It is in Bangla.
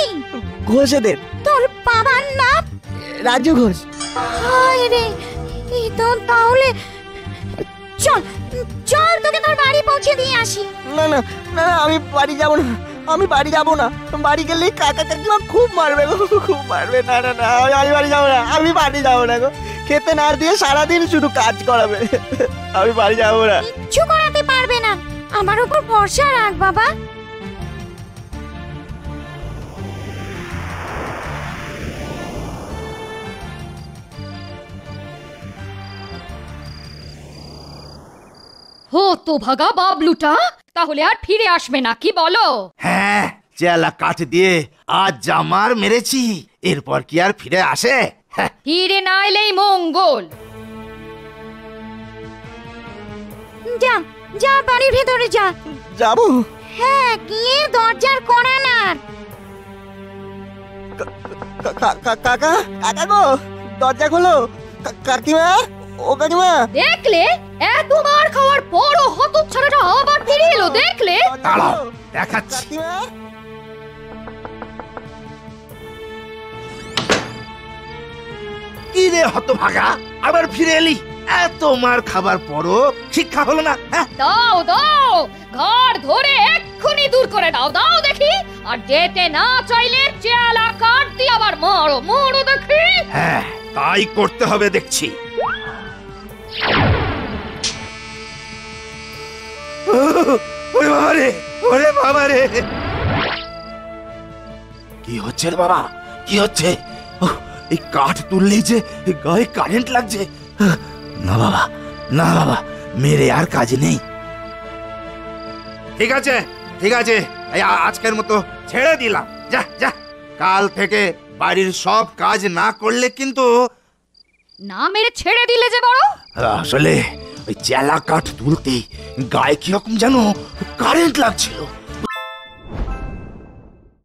বাড়ি? ঘোষেদের। তোর বাবার নাম? রাজু ঘোষ। হায় রে, এই তো তাহলে চল চল তোকে তোর বাড়ি পৌঁছে দিয়ে আসি। না না না, আমি বাড়ি যাব না, আমি বাড়ি যাব না। বাড়ি গেলেই কাকা কাকিমা খুব মারবে গো, খুব মারবে। না না না, আমি বাড়ি যাব না, আমি বাড়ি যাব না গো। খেতে না দিয়ে সারাদিন শুধু কাজ করাবে। আমি বাড়ি যাব না। কিচ্ছু করাতে পারবে না, আমার উপর ভরসা রাখ বাবা। হো তো ভাগা বাবলুটা তাহলে আর ফিরে আসবে না, কি বলো? হ্যাঁ, চেলা কাঠ দিয়ে আজ জামার মেরেছি, এরপর কি আর ফিরে আসে? ফিরে না এলেই মঙ্গল। যা যা, বাড়ির ভেতরে যা। যাব? হ্যাঁ, গিয়ে দরজার কড়া নাড়। কাকা কাকা গো, দরজা খোলো। কাকিমা, ও কাকিমা। দেখলে, এত মার খাওয়ার পরও হতচ্ছাড়াটা আবার ফিরে এলো, দেখলে? দাঁড়াও, দেখাচ্ছি। কাকিমা। কি রে হতভাগা, আবার ফিরে এলি? এত মার খাবার পরও শিক্ষা হলো না? দাও দাও, ঘাড় ধরে এক্ষুনি দূর করে দাও, দাও দেখি। আর যেতে না চাইলে চেলা কাঠ দিয়ে আবার মারো, মারো দেখি। হ্যাঁ, তাই করতে হবে দেখছি। ওরে বাবা রে, ওরে বাবা রে। কি হচ্ছে রে বাবা, কি হচ্ছে? এই কাঠ তুললেই যে গায়ে কারেন্ট লাগছে। না বাবা, না বাবা, মেরে আর কাজ নেই। ঠিক আছে, ঠিক আছে, আজকের মতো ছেড়ে দিলাম। যা যা, কাল থেকে বাড়ির সব কাজ না করলে কিন্তু। না মেরে ছেড়ে দিলে যে বড়? আসলে ওই চেলা কাঠ তুলতেই গায়ে কিরকম যেন কারেন্ট লাগছিল।